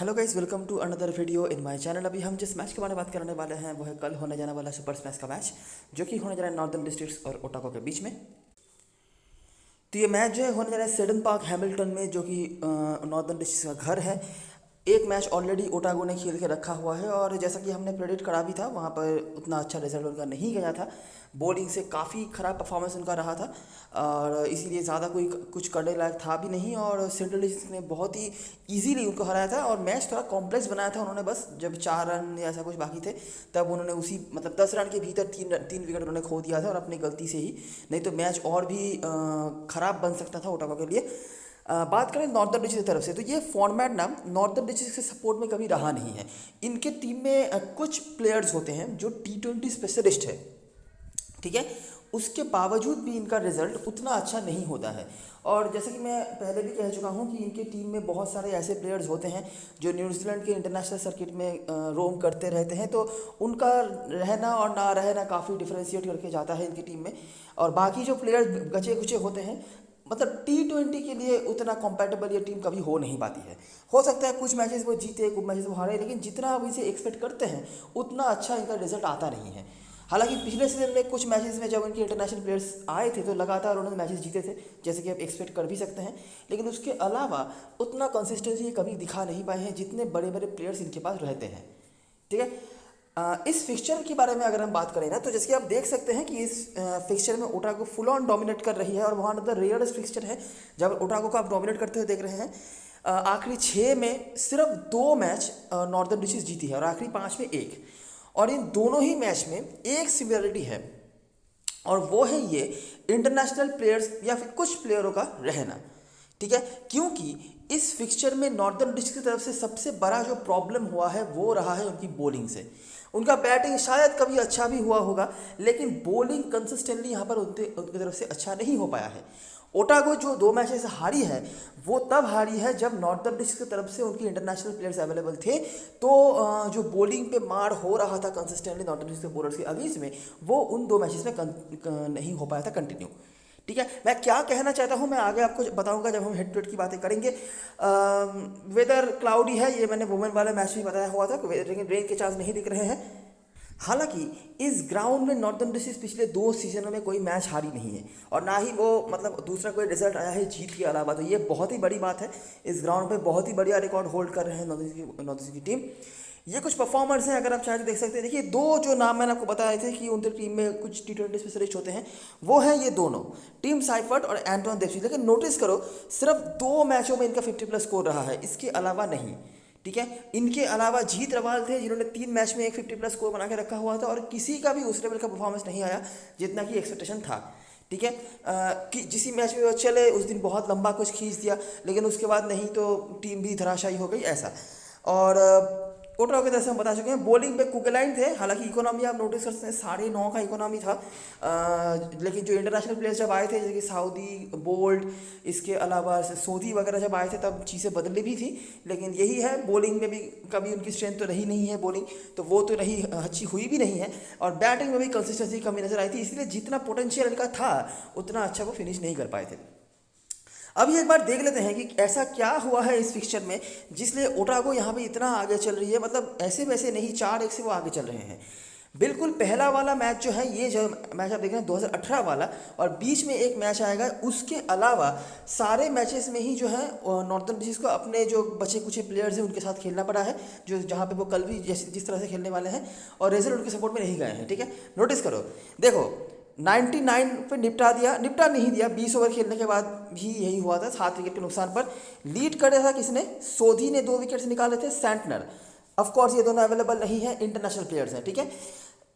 Hello guys, welcome to another video in my channel. अभी हम जिस मैच के बारे में बात करने वाले हैं वो है कल होने जाने वाला सुपर स्मैश का मैच, जो कि होने जा रहा है नॉर्दर्न डिस्ट्रिक्ट्स और ओटागो के बीच में। तो ये मैच जो है होने जा रहा है सेडन पार्क हैमिल्टन में, जो कि नॉर्दर्न डिस्ट्रिक्ट्स का घर है। एक मैच ऑलरेडी ओटागो ने खेल के रखा हुआ है और जैसा कि हमने प्रेडिक्ट करा भी था, वहाँ पर उतना अच्छा रिजल्ट उनका नहीं गया था। बॉलिंग से काफ़ी ख़राब परफॉर्मेंस उनका रहा था और इसीलिए ज़्यादा कोई कुछ करने लायक था भी नहीं। और सेंट्रल डिस्ट्रिक्ट ने बहुत ही इजीली उनको हराया था और मैच थोड़ा कॉम्प्लेक्स बनाया था उन्होंने। बस जब 4 रन या ऐसा कुछ बाकी थे तब उन्होंने उसी 10 रन के भीतर तीन विकेट उन्होंने खो दिया था, और अपनी गलती से ही। नहीं तो मैच और भी ख़राब बन सकता था ओटागो के लिए। बात करें नॉर्दर्न डिस्ट्रिक्ट की तरफ से, तो ये फॉर्मेट ना नॉर्दर्न डिस्ट्रिक्ट के सपोर्ट में कभी रहा नहीं है। इनके टीम में कुछ प्लेयर्स होते हैं जो T20 स्पेशलिस्ट है, ठीक है। उसके बावजूद भी इनका रिजल्ट उतना अच्छा नहीं होता है। और जैसे कि मैं पहले भी कह चुका हूँ कि इनके टीम में बहुत सारे ऐसे प्लेयर्स होते हैं जो न्यूजीलैंड के इंटरनेशनल सर्किट में रोम करते रहते हैं, तो उनका रहना और ना रहना काफ़ी डिफ्रेंशिएट करके जाता है इनकी टीम में। और बाकी जो प्लेयर्स बचे कुचे होते हैं, मतलब T20 के लिए उतना कॉम्पैटिबल ये टीम कभी हो नहीं पाती है। हो सकता है कुछ मैचेस वो जीते, कुछ मैचेस वो हारे, लेकिन जितना आप इसे एक्सपेक्ट करते हैं उतना अच्छा इनका रिजल्ट आता नहीं है। हालांकि पिछले सीजन में कुछ मैचेस में जब इनके इंटरनेशनल प्लेयर्स आए थे तो लगातार उन्होंने मैचेस जीते थे, जैसे कि आप एक्सपेक्ट कर भी सकते हैं। लेकिन उसके अलावा उतना कंसिस्टेंसी कभी दिखा नहीं पाए हैं जितने बड़े बड़े प्लेयर्स इनके पास रहते हैं, ठीक है। इस फिक्सचर के बारे में अगर हम बात करें ना, तो जैसे कि आप देख सकते हैं कि इस फिक्सचर में ओटागो फुल ऑन डोमिनेट कर रही है और वहाँ अंदर रेयरस्ट फिक्सचर है जब ओटागो को आप डोमिनेट करते हुए देख रहे हैं। आखिरी 6 में सिर्फ 2 मैच नॉर्दर्न डिस्ट्रिक्ट जीती है और आखिरी 5 में 1। और इन दोनों ही मैच में एक सिमिलरिटी है, और वो है ये इंटरनेशनल प्लेयर्स या फिर कुछ प्लेयरों का रहना, ठीक है। क्योंकि इस फिक्सचर में नॉर्दर्न डिस्ट्रिक्ट की तरफ से सबसे बड़ा जो प्रॉब्लम हुआ है वो रहा है उनकी बॉलिंग से। उनका बैटिंग शायद कभी अच्छा भी हुआ होगा, लेकिन बॉलिंग कंसिस्टेंटली यहाँ पर उनकी तरफ से अच्छा नहीं हो पाया है। ओटागो जो 2 मैचेस हारी है वो तब हारी है जब नॉर्दर्न डिस्ट्रिक्ट की तरफ से उनके इंटरनेशनल प्लेयर्स अवेलेबल थे, तो जो बॉलिंग पे मार हो रहा था कंसिस्टेंटली नॉर्दर्न डिस्ट्रिक्ट बॉलर्स के अगेंस्ट में, वो उन 2 मैचेस में नहीं हो पाया था कंटिन्यू, ठीक है। मैं क्या कहना चाहता हूँ मैं आगे आपको बताऊंगा जब हम हेड टू हेड की बातें करेंगे। वेदर क्लाउडी है, ये मैंने वुमेन वाले मैच में बताया हुआ था, लेकिन रेन के चांस नहीं दिख रहे हैं। हालांकि इस ग्राउंड में नॉर्दर्न डिस्ट्रिक्ट पिछले 2 सीजनों में कोई मैच हारी नहीं है और ना ही वो दूसरा कोई रिजल्ट आया है जीत के अलावा, तो ये बहुत ही बड़ी बात है। इस ग्राउंड पे बहुत ही बढ़िया रिकॉर्ड होल्ड कर रहे हैं नॉर्दर्न डिस्ट्रिक्ट की टीम। ये कुछ परफॉर्मर्स हैं, अगर आप चाहे तो देख सकते हैं। देखिए 2 जो नाम मैंने आपको बताए थे कि उनकी टीम में कुछ T20 स्पेशलिस्ट होते हैं, वो हैं ये दोनों, टिम साइफर्ट और एंटोन देवसी। लेकिन नोटिस करो सिर्फ 2 मैचों में इनका 50+ स्कोर रहा है, इसके अलावा नहीं, ठीक है। इनके अलावा जीत रवाल थे जिन्होंने 3 मैच में एक 50+ स्कोर बना के रखा हुआ था और किसी का भी उस लेवल का परफॉर्मेंस नहीं आया जितना कि एक्सपेक्टेशन था, ठीक है। कि जिस मैच में वो चले उस दिन बहुत लंबा कुछ खींच दिया, लेकिन उसके बाद नहीं तो टीम भी धराशायी हो गई ऐसा। और ओटागो की तरफ से हम बता चुके हैं। बॉलिंग पे कुकेलाइन थे, हालांकि इकोनॉमी आप नोटिस कर सकते हैं 9.5 का इकोनॉमी था। लेकिन जो इंटरनेशनल प्लेयर्स जब आए थे जैसे कि साउदी, बोल्ट, इसके अलावा सोधी वगैरह जब आए थे तब चीज़ें बदली भी थी। लेकिन यही है, बॉलिंग में भी कभी उनकी स्ट्रेंथ तो रही नहीं है बॉलिंग, तो वो तो नहीं अच्छी हुई भी नहीं है। और बैटिंग में भी कंसिस्टेंसी कमी नजर आई थी, इसलिए जितना पोटेंशियल इनका था उतना अच्छा वो फिनिश नहीं कर पाए थे। अभी एक बार देख लेते हैं कि ऐसा क्या हुआ है इस फिक्सचर में जिसलिए ओटागो यहाँ पे इतना आगे चल रही है। मतलब ऐसे वैसे नहीं, 4-1 से वो आगे चल रहे हैं। बिल्कुल पहला वाला मैच जो है, ये जो मैच आप देख रहे हैं 2018 वाला, और बीच में एक मैच आएगा। उसके अलावा सारे मैचेस में ही जो है नॉर्दर्न डिस्ट्रिक्ट को अपने जो बचे कुछ प्लेयर्स हैं उनके साथ खेलना पड़ा है, जो जहाँ पे वो कल भी जिस तरह से खेलने वाले हैं, और रिजल्ट उनके सपोर्ट में नहीं गए हैं, ठीक है। नोटिस करो, देखो 99 पे निपटा नहीं दिया। 20 ओवर खेलने के बाद भी यही हुआ था, 7 विकेट के नुकसान पर। लीड कर रहा था किसने? सोधी ने 2 विकेट से निकाले थे, सैंटनर। ऑफकोर्स ये दोनों अवेलेबल नहीं है, इंटरनेशनल प्लेयर्स हैं, ठीक है।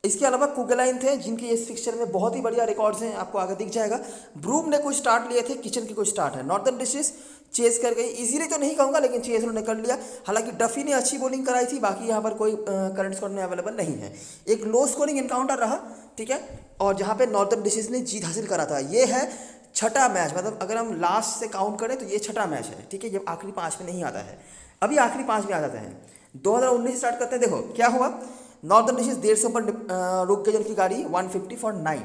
इसके अलावा कुगलाइन थे जिनके इस फिक्सचर में बहुत ही बढ़िया रिकॉर्ड्स हैं, आपको आगे दिख जाएगा। ब्रूम ने कुछ स्टार्ट लिए थे, किचन के कुछ स्टार्ट है। नॉर्दर्न डिस्ट्रिक्ट चेस कर गई, इजीली तो नहीं कहूँगा लेकिन चेस उन्होंने कर लिया। हालांकि डफी ने अच्छी बॉलिंग कराई थी, बाकी यहाँ पर कोई करंट स्कोर में अवेलेबल नहीं है। एक लो स्कोरिंग इनकाउंटर रहा, ठीक है, और जहाँ पे नॉर्दर्न डिस्ट्रिक्ट ने जीत हासिल करा था। ये है छठा मैच, मतलब अगर हम लास्ट से काउंट करें तो ये छठा मैच है, ठीक है। जब आखिरी 5 में नहीं आता है, अभी आखिरी 5 में आ जाते हैं। 2019 स्टार्ट करते हैं, देखो क्या हुआ। नॉर्दर्न डिस्ट्रिक्ट 150 पर रुक गई उनकी गाड़ी, 150 फॉर 9।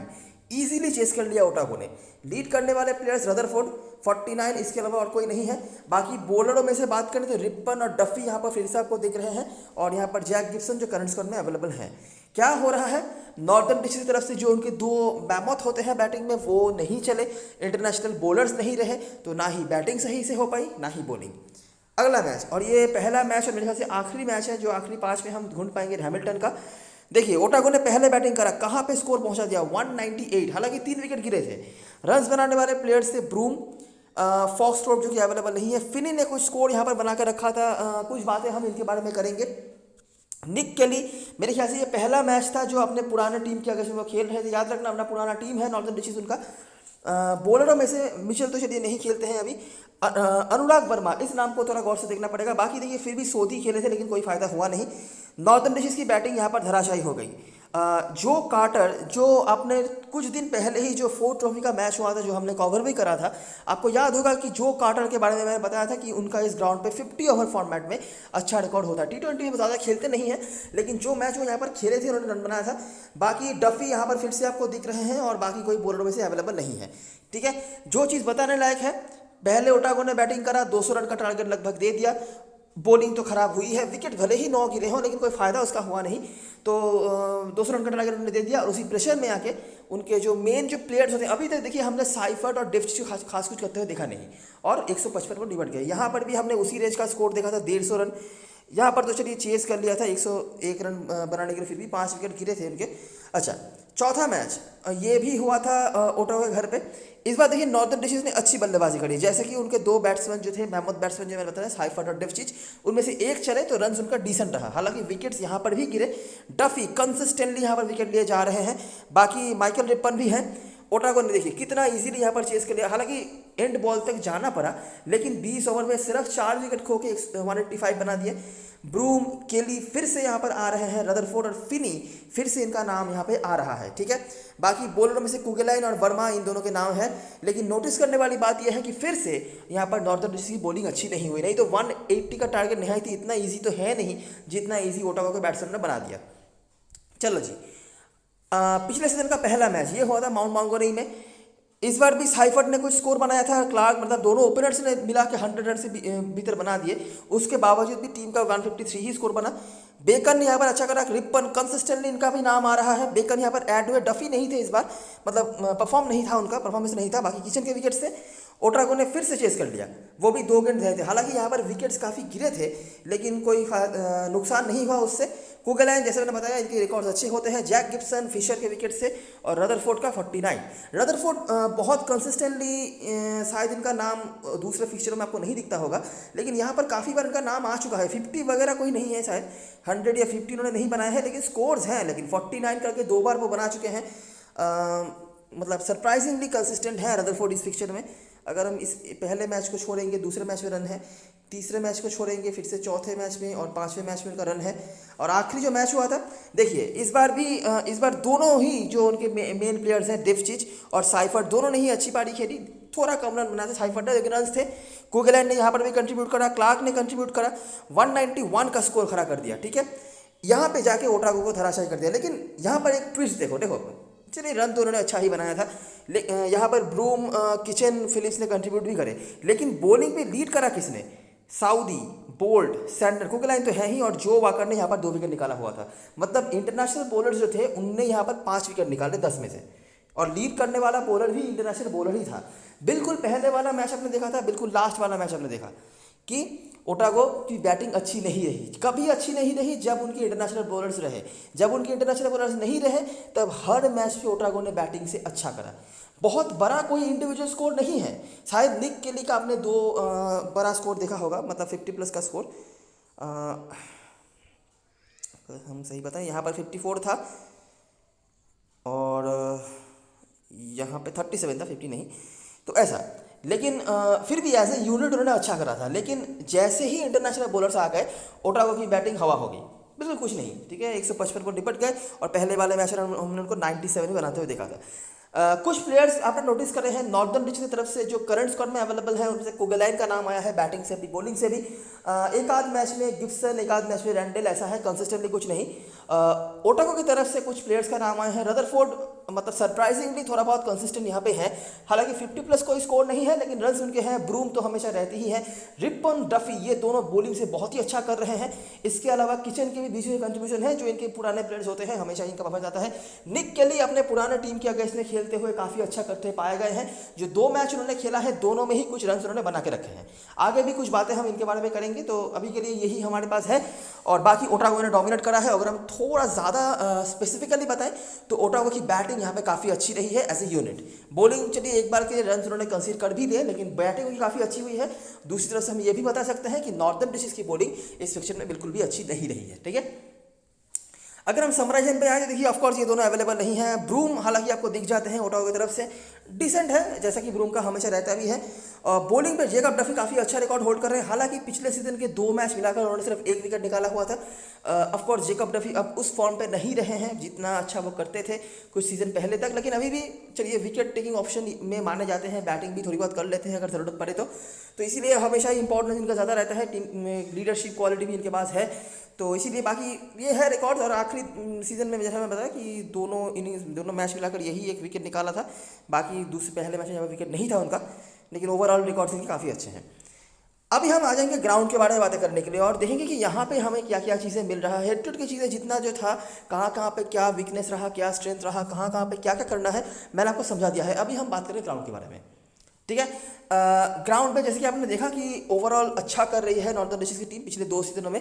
ईजिली चेस कर लिया ओटागो ने। लीड करने वाले प्लेयर्स रदरफोर्ड, 49, इसके अलावा और कोई नहीं है। बाकी बॉलरों में से बात करें तो रिपन और डफी यहाँ पर फिर से आपको दिख रहे हैं, और यहाँ पर जैक गिब्सन जो करंट स्क्वाड में अवेलेबल है। क्या हो रहा है, नॉर्दर्न डिस्ट्रिक्ट की तरफ से जो उनके 2 मैमथ होते हैं बैटिंग में वो नहीं चले, इंटरनेशनल बॉलर्स नहीं रहे, तो ना ही बैटिंग सही से हो पाई ना ही बॉलिंग। अगला मैच, और ये पहला मैच और मेरे ख्याल से आखिरी मैच है जो आखिरी 5 में हम ढूंढ पाएंगे हैमिल्टन का। देखिए ओटागो ने पहले बैटिंग करा, कहाँ पे स्कोर पहुंचा दिया 198, हालांकि 3 विकेट गिरे थे। रन्स बनाने वाले प्लेयर्स थे ब्रूम, फॉक्सट्रोट जो कि अवेलेबल नहीं है, फिनी ने कुछ स्कोर यहाँ पर बना कर रखा था। कुछ बातें हम इनके बारे में करेंगे। निक केली, मेरे ख्याल से ये पहला मैच था जो अपने पुराने टीम की अगर वो खेल रहे थे। याद रखना अपना पुराना टीम है नॉर्दर्न डिस्ट्रिक्ट उनका। बॉलरों में से मिचेल तो चलिए नहीं खेलते हैं अभी, अनुराग वर्मा, इस नाम को थोड़ा गौर से देखना पड़ेगा। बाकी देखिए फिर भी सोधी खेले थे लेकिन कोई फायदा हुआ नहीं। नॉर्दर्न डिस्ट्रिक्ट की बैटिंग यहाँ पर धराशायी हो गई। जो कार्टर, जो आपने कुछ दिन पहले ही जो 4 ट्रॉफी का मैच हुआ था जो हमने कवर भी करा था, आपको याद होगा कि जो कार्टर के बारे में मैंने बताया था कि उनका इस ग्राउंड पे 50 ओवर फॉर्मेट में अच्छा रिकॉर्ड होता है। T20 में ज़्यादा खेलते नहीं हैं, लेकिन जो मैच वो यहाँ पर खेले थे उन्होंने रन बनाया था। बाकी डफी यहाँ पर फिर से आपको दिख रहे हैं, और बाकी कोई बॉलर में से अवेलेबल नहीं है। ठीक है, जो चीज़ बताने लायक है, पहले ओटागो ने बैटिंग करा, 200 रन का टारगेट लगभग दे दिया। बॉलिंग तो खराब हुई है, विकेट भले ही 9 गिरे हों लेकिन कोई फायदा उसका हुआ नहीं। तो 200 रन का टारगेट उन्होंने दे दिया, और उसी प्रेशर में आके उनके जो मेन जो प्लेयर्स होते हैं, अभी तक देखिए हमने साइफर्ट और डेफ्ट खास कुछ करते हुए देखा नहीं, और 155 पर निपट गए। यहाँ पर भी हमने उसी रेंज का स्कोर देखा था, 150 रन। यहाँ पर तो चलिए चेस कर लिया था 101 रन बनाने के लिए, फिर भी 5 विकेट गिरे थे उनके। अच्छा, चौथा मैच ये भी हुआ था ओटागो के घर पे। इस बार देखिए नॉर्दर्न डिस्ट्रिक्ट ने अच्छी बल्लेबाजी करी, जैसे कि उनके 2 बैट्समैन जो थे, मेहमद बैट्समैन जो मैंने बताया साइफर्ट और डेफ्चिच, उनमें से एक चले तो रन्स उनका डिसेंट रहा। हालांकि विकेट्स यहाँ पर भी गिरे, डफी कंसिस्टेंटली यहाँ पर विकेट लिए जा रहे हैं, बाकी माइकल रिपन भी हैं। ओटागो ने देखिए कितना इजीली यहाँ पर चेस कर लिया, हालांकि एंड बॉल तक जाना पड़ा, लेकिन 20 ओवर में सिर्फ 4 विकेट खो के 185 बना दिए। ब्रूम, केली फिर से यहाँ पर आ रहे हैं, रदरफोर्ड और फिनी फिर से इनका नाम यहाँ पे आ रहा है। ठीक है, बाकी बॉलरों में से कुगेलाइन और वर्मा इन दोनों के नाम है, लेकिन नोटिस करने वाली बात यह है कि फिर से यहाँ पर नॉर्दर्न डिस्ट्रिक्ट की बॉलिंग अच्छी नहीं हुई। नहीं तो 180 का टारगेट निहायत इतना ईजी तो है नहीं जितना ईजी ओटागो के बैट्समैन ने बना दिया। चलो जी, पिछले सीजन का पहला मैच ये हुआ था माउंट मॉन्गोमेरी में। इस बार भी साइफर्ट ने कुछ स्कोर बनाया था, क्लार्क मतलब दोनों ओपनर्स ने मिला के 100 रन से भीतर बना दिए, उसके बावजूद भी टीम का 153 ही स्कोर बना। बेकन ने यहाँ पर अच्छा करा, रिपन कंसिस्टेंटली इनका भी नाम आ रहा है। बेकन यहाँ पर ऐड हुए, डफी नहीं थे इस बार, मतलब परफॉर्म नहीं था, उनका परफॉर्मेंस नहीं था। बाकी किचन के विकेट से ओटागो ने फिर से चेस कर लिया, वो भी 2 गेंद रहे थे। हालांकि यहाँ पर विकेट्स काफ़ी गिरे थे लेकिन कोई नुकसान नहीं हुआ उससे। कुगेलाइन जैसे मैंने बताया इनके रिकॉर्ड्स अच्छे होते हैं, जैक गिब्सन फिशर के विकेट से, और रदरफोर्ड का 49। रदरफोर्ड बहुत कंसिस्टेंटली, शायद इनका नाम दूसरे फिक्चरों में आपको नहीं दिखता होगा, लेकिन यहाँ पर काफ़ी बार इनका नाम आ चुका है। 50 वगैरह कोई नहीं है, शायद 100 या 50 उन्होंने नहीं बनाया है, लेकिन स्कोर्स हैं, लेकिन 49 करके 2 बार वो बना चुके हैं। मतलब सरप्राइजिंगली कंसिस्टेंट है रदरफोर्ड इस फिक्चर में। अगर हम इस पहले मैच को छोड़ेंगे, दूसरे मैच में रन है, तीसरे मैच को छोड़ेंगे फिर से चौथे मैच में, और 5वें मैच में उनका रन है, और आखिरी जो मैच हुआ था देखिए इस बार दोनों ही जो उनके मेन प्लेयर्स हैं डेफ्चिच और साइफर्ट, दोनों ने ही अच्छी पारी खेली। थोड़ा कम रन बनाए थे साइफर्ट ने, लेकिन रन थे। कुगेलाइन ने यहाँ पर भी कंट्रीब्यूट करा, क्लार्क ने कंट्रीब्यूट करा, 191 का स्कोर खड़ा कर दिया। ठीक है, यहाँ पे जाके ओटागो को धराशायी कर दिया। लेकिन यहाँ पर एक ट्विस्ट देखो, चलिए रन तो उन्होंने अच्छा ही बनाया था, यहाँ पर ब्रूम, किचन, फिलिप्स ने कंट्रीब्यूट भी करे, लेकिन बॉलिंग पे लीड करा किसने? साउदी, बोल्ट, सैंडर, कुगेलाइन तो है ही, और जो वाकर ने यहाँ पर 2 विकेट निकाला हुआ था। मतलब इंटरनेशनल बॉलर्स जो थे उनने यहाँ पर 5 विकेट निकाले 10 में से, और लीड करने वाला बॉलर भी इंटरनेशनल बॉलर ही था। बिल्कुल पहले वाला मैच आपने देखा था, बिल्कुल लास्ट वाला मैच आपने देखा कि ओटागो की बैटिंग अच्छी नहीं रही, कभी अच्छी नहीं रही जब उनके इंटरनेशनल बॉलर्स रहे। जब उनके इंटरनेशनल बॉलर्स नहीं रहे तब हर मैच पे ओटागो ने बैटिंग से अच्छा करा। बहुत बड़ा कोई इंडिविजुअल स्कोर नहीं है, शायद निक केली का आपने 2 बड़ा स्कोर देखा होगा, मतलब 50+ का स्कोर, हम सही बताएं यहाँ पर 54 था, और यहाँ पे 37 था, 50 नहीं, तो ऐसा। लेकिन फिर भी एज ए यूनिट उन्होंने अच्छा करा था। लेकिन जैसे ही इंटरनेशनल बॉलर्स आ गए ओटागो की बैटिंग हवा हो गई, बिल्कुल कुछ नहीं। ठीक है, 155 पर निपट गए, और पहले वाले मैच में हमने उनको 97 ही बनाते हुए देखा था। कुछ प्लेयर्स आपने नोटिस करे हैं नॉर्दर्न डिस्ट्रिक्ट की तरफ से जो करंट स्क्वाड में अवेलेबल है, उनमें से कुगेलाइन का नाम आया है, बैटिंग से भी बॉलिंग से भी। एक आध मैच में गिब्सन, एक आध मैच में रैंडल, ऐसा है, कंसिस्टेंटली कुछ नहीं। ओटागो की तरफ से कुछ प्लेयर्स का नाम आया है, रदरफोर्ड मतलब सरप्राइजिंगली थोड़ा बहुत कंसिस्टेंट यहाँ पे है। हालांकि 50 प्लस कोई स्कोर नहीं है, लेकिन रन्स उनके हैं। ब्रूम तो हमेशा रहती ही है। रिपन, डफी, ये दोनों बॉलिंग से बहुत ही अच्छा कर रहे हैं। इसके अलावा किचन के भी बीच में कंट्रीब्यूशन है, जो इनके पुराने प्लेयर्स होते हैं हमेशा इनका पाया जाता है। निक केली अपने पुराने टीम के अगेंस्ट में खेलते हुए काफ़ी अच्छा करते पाए गए हैं। जो 2 मैच उन्होंने खेला है, दोनों में ही कुछ रन उन्होंने बना के रखे हैं। आगे भी कुछ बातें हम इनके बारे में करेंगे, तो अभी के लिए यही हमारे पास है। और बाकी ओटागो ने डोमिनेट करा है। अगर हम थोड़ा ज़्यादा स्पेसिफिकली बताएं तो ओटागो की बैटिंग यहाँ पे काफ़ी अच्छी रही है एज ए यूनिट। बॉलिंग चलिए एक बार के लिए रन उन्होंने कंसीड कर भी दिए, लेकिन बैटिंग उनकी काफ़ी अच्छी हुई है। दूसरी तरफ से हम ये भी बता सकते हैं कि नॉर्दर्न डिस्ट्रिक्ट्स की बॉलिंग इस फिक्चर में बिल्कुल भी अच्छी नहीं रही है। ठीक है, अगर हम समराइजन पे आए तो देखिए ऑफकोर्स ये दोनों अवेलेबल नहीं है। ब्रूम हालांकि आपको दिख जाते हैं ओटागो की तरफ से, डिसेंट है जैसा कि ब्रूम का हमेशा रहता भी है। बॉलिंग पे जेकब डफी काफ़ी अच्छा रिकॉर्ड होल्ड कर रहे हैं। हालांकि पिछले सीजन के 2 मैच मिलाकर उन्होंने सिर्फ 1 विकेट निकाला हुआ था। ऑफकोर्स जेकब डफी अब उस फॉर्म पे नहीं रहे हैं जितना अच्छा वो करते थे कुछ सीजन पहले तक, लेकिन अभी भी चलिए विकेट टेकिंग ऑप्शन में माने जाते हैं। बैटिंग भी थोड़ी बहुत कर लेते हैं अगर ज़रूरत पड़े तो इसीलिए हमेशा ही इंपॉर्टेंस इनका ज़्यादा रहता है। टीम में लीडरशिप क्वालिटी भी इनके पास है, तो इसीलिए बाकी ये है रिकॉर्ड। और आखिरी सीजन में जैसा मैं बताया कि दोनों मैच मिलाकर यही 1 विकेट निकाला था। बाकी दूसरे पहले मैच में जब विकेट नहीं था उनका, लेकिन ओवरऑल रिकॉर्ड्स इनके काफ़ी अच्छे हैं। अभी हम आ जाएंगे ग्राउंड के बारे में बातें करने के लिए और देखेंगे कि यहाँ पे हमें क्या क्या चीज़ें मिल रहा है। हेड टू हेड की चीज़ें जितना जो था, कहाँ कहाँ पे क्या वीकनेस रहा, क्या स्ट्रेंथ रहा, कहाँ कहाँ पे क्या क्या करना है, मैंने आपको समझा दिया है। अभी हम बात करें ग्राउंड के बारे में। ठीक है, ग्राउंड पे जैसे कि आपने देखा कि ओवरऑल अच्छा कर रही है नॉर्दर्न डिस्ट्रिक्ट्स की टीम पिछले 2 सीजनों में।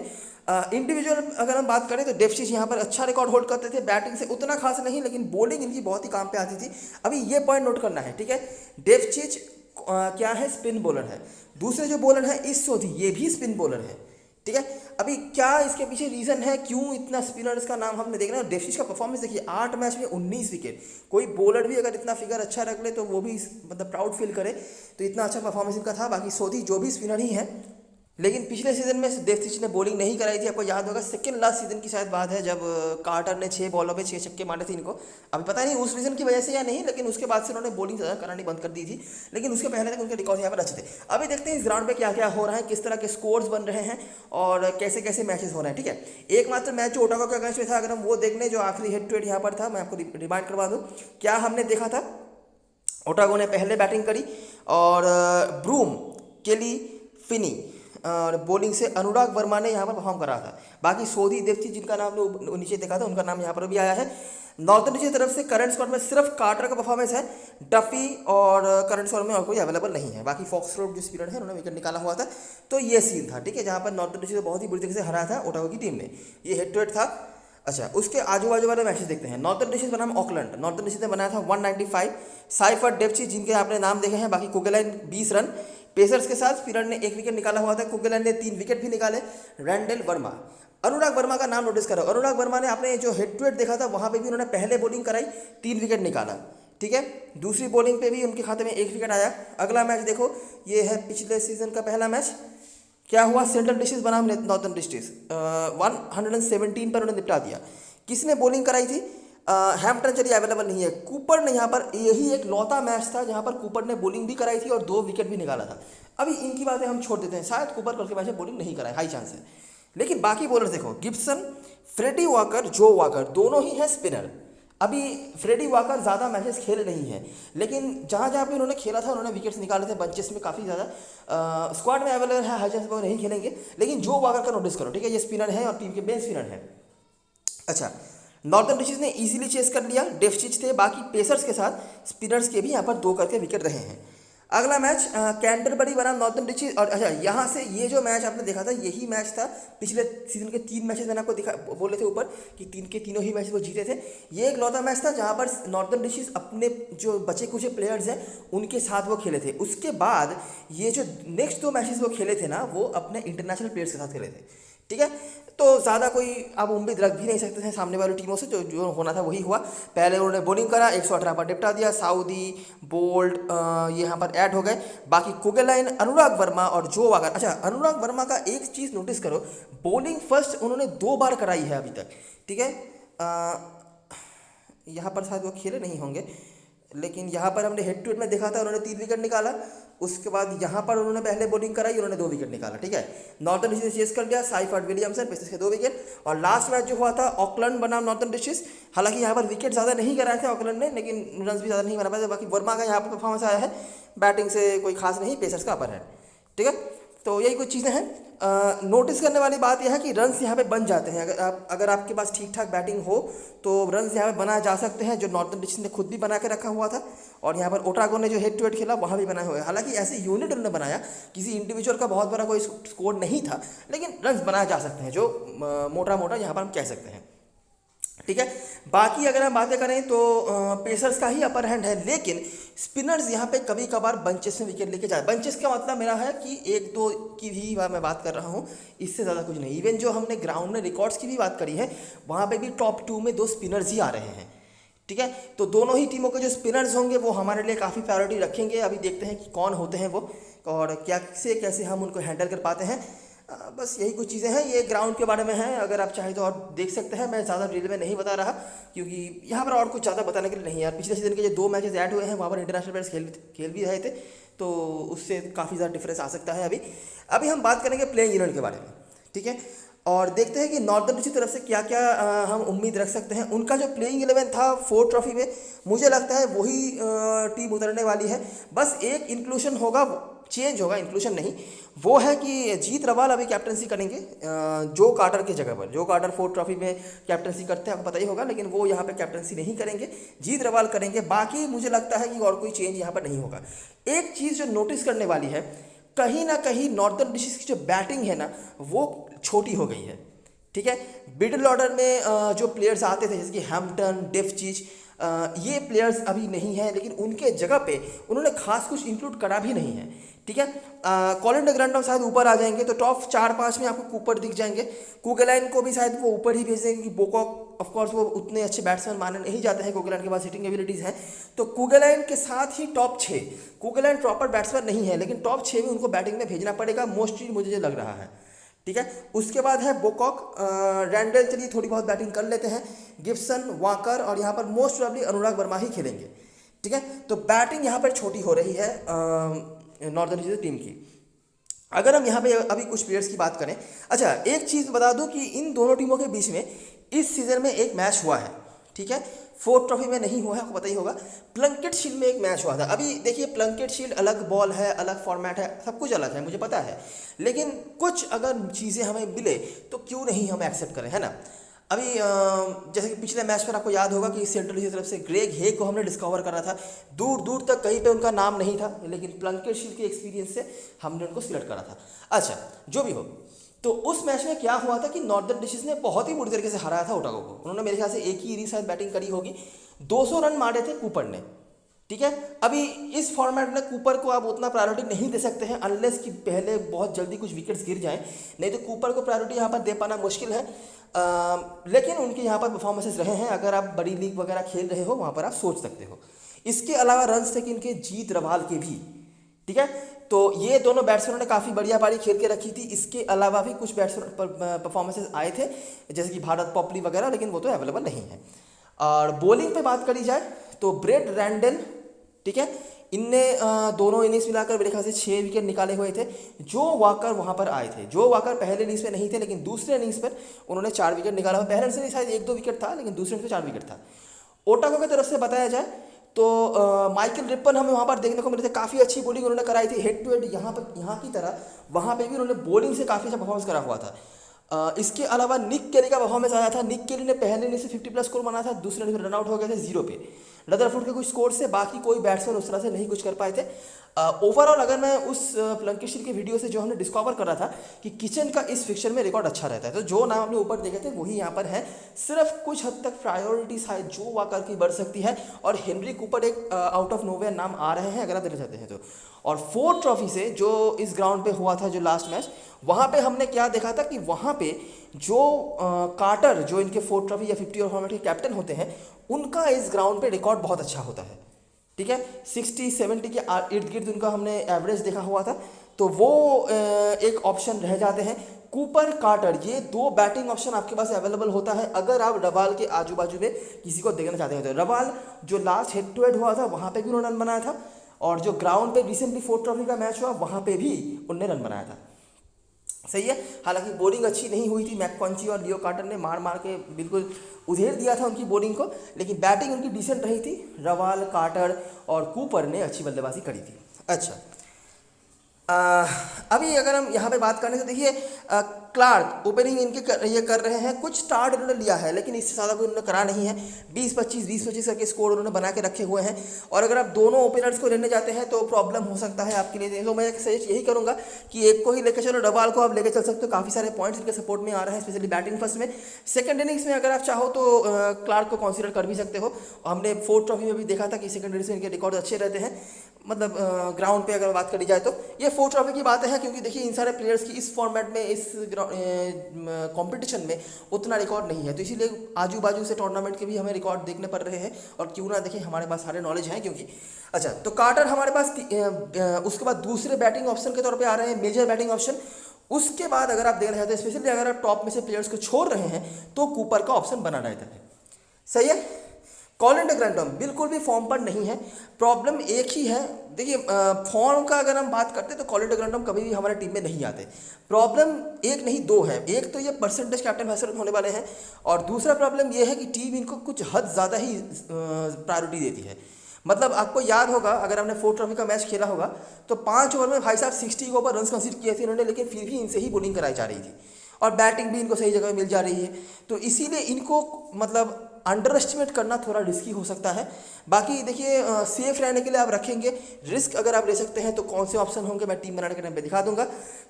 इंडिविजुअल अगर हम बात करें तो डेफचीज यहाँ पर अच्छा रिकॉर्ड होल्ड करते थे। बैटिंग से उतना खास नहीं, लेकिन बॉलिंग इनकी बहुत ही काम पे आती थी। अभी ये पॉइंट नोट करना है। ठीक है, डेफचीज क्या है, स्पिन बॉलर है। दूसरे जो बॉलर है इस सोधी, ये भी स्पिन बॉलर है। ठीक है, अभी क्या इसके पीछे रीजन है, क्यों इतना स्पिनर्स का नाम हमने देखना है। डेफचीज का परफॉर्मेंस देखिए, 8 मैच में 19 विकेट। कोई बॉलर भी अगर इतना फिगर अच्छा रख ले तो वो भी मतलब प्राउड फील करे, तो इतना अच्छा परफॉर्मेंस इनका था। बाकी सोधी जो भी स्पिनर ही है, लेकिन पिछले सीजन में डेफचीज ने बॉलिंग नहीं कराई थी। आपको याद होगा सेकंड लास्ट सीजन की शायद बात है, जब कार्टर ने 6 बॉलों पे 6 छक्के मारे थे इनको। अभी पता नहीं उस रीजन की वजह से या नहीं, लेकिन उसके बाद से उन्होंने बॉलिंग ज़्यादा करानी बंद कर दी थी। लेकिन उसके पहले तक उनके रिकॉर्ड यहाँ पर अच्छे थे। अभी देखते हैं इस ग्राउंड पे क्या क्या हो रहा है, किस तरह के स्कोर्स बन रहे हैं और कैसे कैसे मैचेस हो रहे हैं। ठीक है, एकमात्र मैच जो ओटागो के अगेंस्ट में था, अगर हम वो देख लें, जो आखिरी हेड टू हेड यहाँ पर था, मैं आपको रिमाइंड करवा दूँ क्या हमने देखा था। ओटागो ने पहले बैटिंग करी और ब्रूम, केली, फिनी और बॉलिंग से अनुराग वर्मा ने यहाँ पर परफॉर्म करा था। बाकी सोधी, देवचीज जिनका नाम लोग नीचे देखा था, उनका नाम यहाँ पर भी आया है। नॉर्दर्न डिस्ट्रिक्ट की तरफ से करंट स्क्वाड में सिर्फ कार्टर का परफॉर्मेंस है। डफी और करंट स्क्वाड में और कोई अवेलेबल नहीं है। बाकी फॉक्सट्रोट जो स्पिनर है उन्होंने विकेट निकाला हुआ था। तो ये सीन था। ठीक है, जहाँ पर नॉर्दर्न डिस्ट्रिक्ट बहुत ही बुरी तरीके से हरा था ओटागो की टीम ने। ये हेड टू हेड था। अच्छा, उसके आजू बाजू वाले मैचेस देखते हैं। नॉर्दर्न डिस्ट्रिक्ट बनाम ऑकलैंड, नॉर्दर्न डिस्ट्रिक्ट ने बनाया था 195। साइफर, डेपची जिनके आपने नाम देखे हैं। बाकी कुगेलाइन 20 रन। पेसर्स के साथ स्पिनर ने 1 विकेट निकाला हुआ था। कुगेलाइन ने 3 विकेट भी निकाले। रैंडल वर्मा, अनुराग वर्मा का नाम नोटिस करो। अनुराग वर्मा ने आपने जो हेड टू हेड देखा था वहाँ पे भी उन्होंने पहले बॉलिंग कराई, 3 विकेट निकाला। ठीक है, दूसरी बॉलिंग पे भी उनके खाते में 1 विकेट आया। अगला मैच देखो, ये है पिछले सीजन का पहला मैच। क्या हुआ, सेंट्रल डिस्ट्रिक्ट बनाम नॉर्दर्न डिस्ट्रिक्ट 117 पर उन्होंने निपटा दिया। किसने बॉलिंग कराई थी, हैम्पटन चलिए अवेलेबल नहीं है। कूपर ने यहाँ पर, यही एक लौता मैच था जहाँ पर कूपर ने बॉलिंग भी कराई थी और 2 विकेट भी निकाला था। अभी इनकी बातें हम छोड़ देते हैं, शायद कूपर कल के मैच में बॉलिंग नहीं कराए, हाई चांस है। लेकिन बाकी बॉलर्स देखो, गिब्सन, फ्रेडी वॉकर, जो वॉकर, दोनों ही हैं स्पिनर। अभी फ्रेडी वॉकर ज़्यादा मैचेस खेले नहीं हैं, लेकिन जहाँ जहाँ पे उन्होंने खेला था उन्होंने विकेट्स निकाले थे बंचेस में काफ़ी ज़्यादा। स्क्वाड में अवेलेबल है, हाई चांस वो नहीं खेलेंगे, लेकिन जो वॉकर का नोटिस करो। ठीक है, ये स्पिनर है और टीम के बेस्ट स्पिनर है। अच्छा, नॉर्दर्न डिस्ट्रिक्ट ने इजीली चेस कर लिया, डेफचीज थे। बाकी पेसर्स के साथ स्पिनर्स के भी यहाँ पर 2 करके विकेट रहे हैं। अगला मैच कैंटरबरी बनाम नॉर्दर्न डिस्ट्रिक्ट। और अच्छा, यहाँ से ये जो मैच आपने देखा था, यही मैच था पिछले सीजन के 3 मैचेस मैंने आपको दिखा, बोले थे ऊपर कि 3 के तीनों ही मैच वो जीते थे। ये एक लौता मैच था जहाँ पर नॉर्दर्न डिस्ट्रिक्ट अपने जो बचे कुछ प्लेयर्स हैं उनके साथ वो खेले थे। उसके बाद ये जो नेक्स्ट 2 मैचेस वो खेले थे ना, वो अपने इंटरनेशनल प्लेयर्स के साथ खेले थे। ठीक है, तो ज़्यादा कोई आप उम्मीद रख भी नहीं सकते थे सामने वाली टीमों से। जो होना था वही हुआ। पहले उन्होंने बॉलिंग करा, 118 पर निपटा दिया। साउदी, बोल्ट ये यहाँ पर ऐड हो गए। बाकी कुगेलाइन, अनुराग वर्मा और जो वॉकर। अच्छा, अनुराग वर्मा का एक चीज़ नोटिस करो, बॉलिंग फर्स्ट उन्होंने 2 बार कराई है अभी तक। ठीक है, यहाँ पर शायद वो खेले नहीं होंगे, लेकिन यहाँ पर हमने हेड टू हेड में देखा था उन्होंने 3 विकेट निकाला। उसके बाद यहाँ पर उन्होंने पहले बॉलिंग कराई, उन्होंने 2 विकेट निकाला। ठीक है, नॉर्थर्न डिस्ट्रिक्स ने चेस कर लिया, साइफर्ड विलियमसन पेसर्स के 2 विकेट। और लास्ट मैच जो हुआ था ऑकलैंड बनाम नॉर्थर्न डिस्ट्रिक्स, हालांकि यहाँ पर विकेट ज़्यादा नहीं कराए थे ऑकलैंड ने, लेकिन रन भी ज़्यादा नहीं बना पाए। बाकी वर्मा का यहाँ पर परफॉर्मेंस आया है, बैटिंग से कोई खास नहीं, पेसर्स का अपर है। ठीक है, तो यही कुछ चीज़ें हैं। नोटिस करने वाली बात यह है कि रन्स यहाँ पे बन जाते हैं। अगर आपके पास ठीक ठाक बैटिंग हो तो रन्स यहाँ पे बनाए जा सकते हैं, जो नॉर्थर्न डिस्ट्रिक्स ने खुद भी बना के रखा हुआ था। और यहाँ पर ओटागो ने जो हेड टू हेड खेला वहाँ भी बनाए हुए। हालांकि ऐसे यूनिट उन्होंने बनाया, किसी इंडिविजुअल का बहुत बड़ा कोई स्कोर नहीं था, लेकिन रन्स बनाए जा सकते हैं, जो मोटा मोटा यहाँ पर हम कह सकते हैं। ठीक है, बाकी अगर हम बातें करें तो पेसर्स का ही अपर हैंड है, लेकिन स्पिनर्स यहाँ पे कभी कभार बंचेस में विकेट लेके जाए। बंचेस का मतलब मेरा है कि 1-2 की भी मैं बात कर रहा हूँ, इससे ज़्यादा कुछ नहीं। इवन जो हमने ग्राउंड में रिकॉर्ड्स की भी बात करी है, वहाँ पे भी टॉप 2 में 2 स्पिनर्स ही आ रहे हैं। ठीक है, तो दोनों ही टीमों के जो स्पिनर्स होंगे वो हमारे लिए काफ़ी प्रायोरिटी रखेंगे। अभी देखते हैं कि कौन होते हैं वो, और कैसे हम उनको हैंडल कर पाते हैं। बस यही कुछ चीज़ें हैं, ये ग्राउंड के बारे में है। अगर आप चाहें तो और देख सकते हैं, मैं ज़्यादा डिटेल में नहीं बता रहा, क्योंकि यहाँ पर और कुछ ज़्यादा बताने के लिए नहीं। यार पिछले सीजन के जो 2 मैचेस ऐड हुए हैं वहाँ पर इंटरनेशनल प्लेयर्स खेल भी रहे थे, तो उससे काफ़ी ज़्यादा डिफरेंस आ सकता है। अभी हम बात करेंगे प्लेइंग 11 के बारे में। ठीक है, और देखते हैं कि नॉर्थर्न डिस्ट्रिक्ट की तरफ से क्या क्या हम उम्मीद रख सकते हैं। उनका जो प्लेइंग 11 था 4 ट्रॉफी में, मुझे लगता है वही टीम उतरने वाली है। बस एक इंक्लूशन होगा, चेंज होगा, इंक्लूशन नहीं, वो है कि जीत रवाल अभी कैप्टनसी करेंगे जो कार्टर की जगह पर। जो कार्टर 4 ट्रॉफी में कैप्टनसी करते हैं, आपको पता ही होगा, लेकिन वो यहाँ पे कैप्टनसी नहीं करेंगे, जीत रवाल करेंगे। बाकी मुझे लगता है कि और कोई चेंज यहाँ पर नहीं होगा। एक चीज़ जो नोटिस करने वाली है, कहीं ना कहीं नॉर्थर्न डिस्ट्रिक्ट की जो बैटिंग है ना, वो छोटी हो गई है। ठीक है, मिडिल ऑर्डर में जो प्लेयर्स आते थे जैसे कि हैम्पटन, डेफचीच, ये प्लेयर्स अभी नहीं हैं, लेकिन उनके जगह पे उन्होंने खास कुछ इंक्लूड करा भी नहीं है। ठीक है, कॉलिन डी ग्रैंडम शायद ऊपर आ जाएंगे, तो टॉप 4-5 में आपको कूपर दिख जाएंगे। कुगेलाइन को भी शायद वो ऊपर ही भेज देंगे, क्योंकि बोकॉक ऑफकोर्स वो उतने अच्छे बैट्समैन माने नहीं जाते हैं, कुगेलाइन के पास हिटिंग एबिलिटीज़ हैं। तो कुगेलाइन के साथ ही टॉप 6, कुगेलाइन प्रॉपर बैट्समैन नहीं है, लेकिन टॉप 6 में उनको बैटिंग में भेजना पड़ेगा मोस्टली, मुझे लग रहा है। ठीक है, उसके बाद है बोकॉक, रैंडल, चलिए थोड़ी बहुत बैटिंग कर लेते हैं, गिब्सन, वाकर, और यहाँ पर मोस्ट प्रोबेबली अनुराग वर्मा ही खेलेंगे। ठीक है, तो बैटिंग यहाँ पर छोटी हो रही है नॉर्थर्न डिस्ट्रिक्ट टीम की। अगर हम यहाँ पे अभी कुछ प्लेयर्स की बात करें, अच्छा एक चीज़ बता दूं कि इन दोनों टीमों के बीच में इस सीज़न में एक मैच हुआ है। ठीक है, 4 ट्रॉफी में नहीं हुआ है, आपको पता ही होगा। प्लंकेट शील्ड में एक मैच हुआ था। अभी देखिए, प्लंकेट शील्ड अलग बॉल है, अलग फॉर्मेट है, सब कुछ अलग है, मुझे पता है, लेकिन कुछ अगर चीज़ें हमें मिले तो क्यों नहीं हम एक्सेप्ट करें, है ना। अभी जैसे कि पिछले मैच पर आपको याद होगा कि सेंट्रल की तरफ से ग्रेग हे को हमने डिस्कवर करा था, दूर दूर तक कहीं पे उनका नाम नहीं था, लेकिन प्लंकेट शील्ड के एक्सपीरियंस से हमने उनको सिलेक्ट करा था। अच्छा, जो भी हो, तो उस मैच में क्या हुआ था कि नॉर्थर्न डिस्ट्रिक्ट ने बहुत ही बुरी तरीके से हराया था ओटागो को। उन्होंने मेरे ख्याल से एक ही इनिंग शायद बैटिंग करी होगी, 200 रन मारे थे कूपर ने। ठीक है, अभी इस फॉर्मेट में कूपर को आप उतना प्रायोरिटी नहीं दे सकते हैं, अनलेस कि पहले बहुत जल्दी कुछ विकेट्स गिर जाएं, नहीं तो कूपर को प्रायोरिटी यहाँ पर दे पाना मुश्किल है। लेकिन उनके यहाँ पर परफॉर्मेंसेस रहे हैं, अगर आप बड़ी लीग वगैरह खेल रहे हो वहाँ पर आप सोच सकते हो। इसके अलावा रन्स थे कि इनके जीत रवाल के भी। ठीक है, तो ये दोनों बैट्समैनों ने काफ़ी बढ़िया पारी खेल के रखी थी। इसके अलावा भी कुछ बैट्समैन परफॉर्मेंसेस आए थे, जैसे कि भारत पॉपली वगैरह, लेकिन वो तो अवेलेबल नहीं है। और बॉलिंग पे बात करी जाए तो ब्रेट रैंडल, ठीक है, इनने दोनों इनिंग्स मिलाकर मेरे ख्याल से 6 विकेट निकाले हुए थे। जो वाकर वहाँ पर आए थे, जो वाकर पहले इनिंग्स में नहीं थे, लेकिन दूसरे इनिंग्स पर उन्होंने 4 विकेट निकाला हुआ। पहले इनिंग्स में शायद 1-2 विकेट था, लेकिन दूसरे इनिंग्स में 4 विकेट था। ओटागो की तरफ से बताया जाए तो माइकल रिपन हमें वहाँ पर देखने को मिले थे, काफ़ी अच्छी बॉलिंग उन्होंने कराई थी, हेड टू हेड यहाँ की तरह वहाँ पे भी उन्होंने बॉलिंग से काफ़ी अच्छा परफॉर्मेंस करा हुआ था। इसके अलावा निक केली का परफॉर्मेंस आया था। निक केली ने पहले इनिंग से 50+ स्कोर बना था, दूसरे इनिंग में रन आउट हो गए थे 0 पे रदरफोर्ड के कुछ स्कोर से। बाकी कोई बैट्समैन उस तरह से नहीं कुछ कर पाए थे। ओवरऑल अगर मैं उस प्लंकेट शील्ड के वीडियो से जो हमने डिस्कवर करा था कि किचन का इस फिक्चर में रिकॉर्ड अच्छा रहता है, तो जो नाम हमने ऊपर देखे थे वही यहाँ पर है। सिर्फ कुछ हद तक प्रायोरिटी शायद जो वाकर की बढ़ सकती है, और हेनरी कूपर एक आउट ऑफ नोवेयर नाम आ रहे हैं अगर आप देना चाहते हैं तो। और 4 ट्रॉफी से जो इस ग्राउंड पे हुआ था, जो लास्ट मैच, वहाँ पे हमने क्या देखा था कि वहाँ पे जो कार्टर, जो इनके 4 ट्रॉफी या 50 ओवर फॉर्मेट के कैप्टन होते हैं, उनका इस ग्राउंड पे रिकॉर्ड बहुत अच्छा होता है। ठीक है, 60-70 के इर्द गिर्द उनका हमने एवरेज देखा हुआ था, तो वो एक ऑप्शन रह जाते हैं। कूपर, कार्टर, ये दो बैटिंग ऑप्शन आपके पास अवेलेबल होता है अगर आप रबाल के आजू बाजू में किसी को देखना चाहते हैं। तो रबाल जो लास्ट हेड टू हेड हुआ था वहाँ पे भी उन्होंने रन बनाया था, और जो ग्राउंड पे रिसेंटली फोर्थ ट्रॉफी का मैच हुआ वहाँ पे भी उन्होंने रन बनाया था। सही है। हालांकि बॉलिंग अच्छी नहीं हुई थी, मैककॉन्ची और लियो कार्टर ने मार मार के बिल्कुल उधेड़ दिया था उनकी बॉलिंग को, लेकिन बैटिंग उनकी डिसेंट रही थी। रवाल, कार्टर और कूपर ने अच्छी बल्लेबाजी करी थी। अच्छा, अभी अगर हम यहाँ पे बात करें तो देखिए क्लार्क ओपनिंग इनके ये कर रहे हैं, कुछ स्टार्ट उन्होंने लिया है लेकिन इससे ज़्यादा कोई उन्होंने करा नहीं है। 20-25 करके स्कोर उन्होंने बना के रखे हुए हैं, और अगर आप दोनों ओपनर्स को लेने जाते हैं तो प्रॉब्लम हो सकता है आपके लिए। तो मैं सजेस्ट यही करूँगा कि एक को ही लेकर चलो, रबाल को आप लेकर चल सकते हो, काफ़ी सारे पॉइंट्स इनके सपोर्ट में आ रहे हैं, स्पेशली बैटिंग फर्स्ट में। सेकंड इनिंग्स में अगर आप चाहो तो क्लार्क को कंसीडर कर भी सकते हो। हमने फोर्थ ट्रॉफी में भी देखा था कि सेकंड इनिंग्स में इनके रिकॉर्ड अच्छे रहते हैं, मतलब ग्राउंड पे अगर बात करी जाए तो। ये फोर्थ ट्रॉफी की बात है क्योंकि देखिए इन सारे प्लेयर्स की इस फॉर्मेट में, इस कंपटीशन में उतना रिकॉर्ड नहीं है, तो इसीलिए आजू बाजू से टूर्नामेंट के भी हमें रिकॉर्ड देखने पड़ रहे हैं, और क्यों ना देखिए हमारे पास सारे नॉलेज हैं क्योंकि। अच्छा, तो कार्टर हमारे पास उसके बाद दूसरे बैटिंग ऑप्शन के तौर पर आ रहे हैं, मेजर बैटिंग ऑप्शन। उसके बाद अगर आप देखना चाहते हैं, स्पेशली अगर आप टॉप में से प्लेयर्स को छोड़ रहे हैं तो कूपर का ऑप्शन बना रहता है। सही है। कॉलिन डी ग्रैंडम बिल्कुल भी फॉर्म पर नहीं है, प्रॉब्लम एक ही है। देखिए फॉर्म का अगर हम बात करते हैं तो कॉलिन डी ग्रैंडम कभी भी हमारे टीम में नहीं आते। प्रॉब्लम एक नहीं दो है, एक तो ये परसेंटेज कैप्टन हैसरत होने वाले हैं, और दूसरा प्रॉब्लम ये है कि टीम इनको कुछ हद ज़्यादा ही प्रायोरिटी देती है। मतलब आपको याद होगा, अगर आपने फोर्थ ट्रॉफी का मैच खेला होगा तो 5 ओवर में भाई साहब 60 के ऊपर रन कंसीडर किए थे इन्होंने, लेकिन फिर भी इनसे ही बॉलिंग कराई जा रही थी और बैटिंग भी इनको सही जगह मिल जा रही है। तो इसीलिए इनको मतलब अंडर एस्टिमेट करना थोड़ा रिस्की हो सकता है। बाकी देखिए सेफ रहने के लिए आप रखेंगे, रिस्क अगर आप ले सकते हैं तो कौन से ऑप्शन होंगे मैं टीम बनाने के टाइम पे दिखा दूंगा।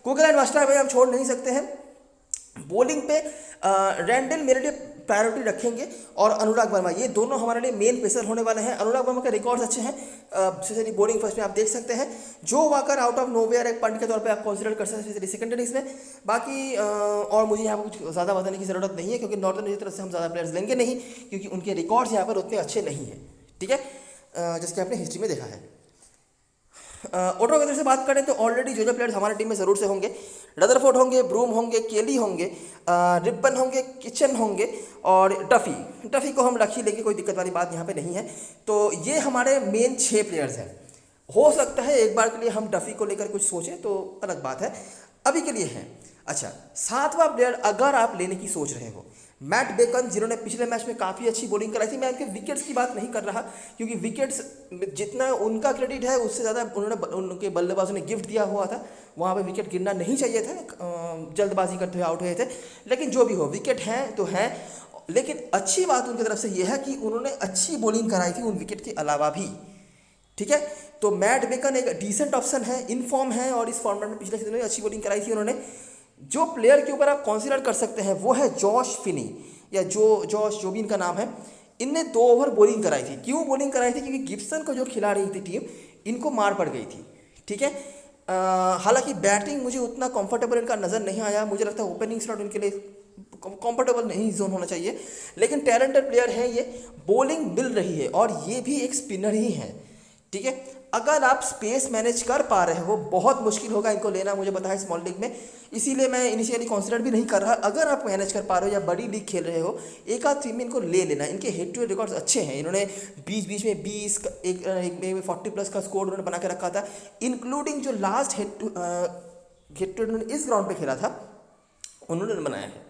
कुगल एंड वास्टा भाई हम छोड़ नहीं सकते हैं। बॉलिंग पे रैंडल मेरे लिए प्रायोरिटी रखेंगे, और अनुराग वर्मा, ये दोनों हमारे लिए मेन पेसर होने वाले हैं। अनुराग वर्मा के रिकॉर्ड्स अच्छे हैं, स्पेशली बॉलिंग फर्स्ट में आप देख सकते हैं। जो वाकर आउट ऑफ नोवेयर एक पंट के तौर पे आप कंसीडर कर सकते हैं, स्पेशली सेकंड इनिंग्स में। बाकी और मुझे यहाँ पर कुछ ज़्यादा बताने की ज़रूरत नहीं है क्योंकि नॉर्दर्न की तरफ से हम ज़्यादा प्लेयर्स लेंगे नहीं, क्योंकि उनके रिकॉर्ड्स यहाँ पर उतने अच्छे नहीं हैं। ठीक है, जिसके आपने हिस्ट्री में देखा है। ऑर्डर की तरफ से बात करें तो ऑलरेडी जो प्लेयर्स हमारी टीम में ज़रूर से होंगे, रदरफोर्ड होंगे, ब्रूम होंगे, केली होंगे, रिपन होंगे, किचन होंगे और डफी को हम रख ही लेंगे, कोई दिक्कत वाली बात यहाँ पे नहीं है। तो ये हमारे मेन 6 प्लेयर्स हैं। हो सकता है एक बार के लिए हम डफी को लेकर कुछ सोचें तो अलग बात है, अभी के लिए है। अच्छा, 7वां प्लेयर अगर आप लेने की सोच रहे हो, मैट बेकन, जिन्होंने पिछले मैच में काफ़ी अच्छी बॉलिंग कराई थी। मैं उनके विकेट्स की बात नहीं कर रहा क्योंकि विकेट्स जितना उनका क्रेडिट है उससे ज़्यादा उनके बल्लेबाजों ने गिफ्ट दिया हुआ था, वहाँ पे विकेट गिरना नहीं चाहिए था, जल्दबाजी करते हुए आउट हुए थे। लेकिन जो भी हो, विकेट हैं तो हैं। लेकिन अच्छी बात उनकी तरफ से यह है कि उन्होंने अच्छी बॉलिंग कराई थी उन विकेट के अलावा भी। ठीक है, तो मैट बेकन एक डिसेंट ऑप्शन है, इन फॉर्म है, और इस फॉर्मेट में पिछले सीजन में अच्छी बॉलिंग कराई थी उन्होंने। जो प्लेयर के ऊपर आप कंसीडर कर सकते हैं वो है जॉश फिनी, या जॉश जो भी इनका नाम है। इनने 2 ओवर बॉलिंग कराई थी। क्यों बॉलिंग कराई थी? क्योंकि गिब्सन को जो खिला रही थी टीम, इनको मार पड़ गई थी। ठीक है, हालांकि बैटिंग मुझे उतना कंफर्टेबल इनका नज़र नहीं आया, मुझे लगता है ओपनिंग स्लॉट इनके लिए कंफर्टेबल नहीं जोन होना चाहिए। लेकिन टैलेंटेड प्लेयर है ये, बॉलिंग मिल रही है, और ये भी एक स्पिनर ही है। ठीक है, अगर आप स्पेस मैनेज कर पा रहे हो, बहुत मुश्किल होगा इनको लेना, मुझे पता है स्मॉल लीग में, इसीलिए मैं इनिशियली कंसीडर भी नहीं कर रहा। अगर आप मैनेज कर पा रहे हो या बड़ी लीग खेल रहे हो, एक आध टीम में इनको ले लेना। इनके हेड टू हेड रिकॉर्ड्स अच्छे हैं, इन्होंने बीच में 20 एक में 40+ का स्कोर उन्होंने बना के रखा था, इंक्लूडिंग जो लास्ट हेड टू उन्होंने इस ग्राउंड पर खेला था उन्होंने बनाया है।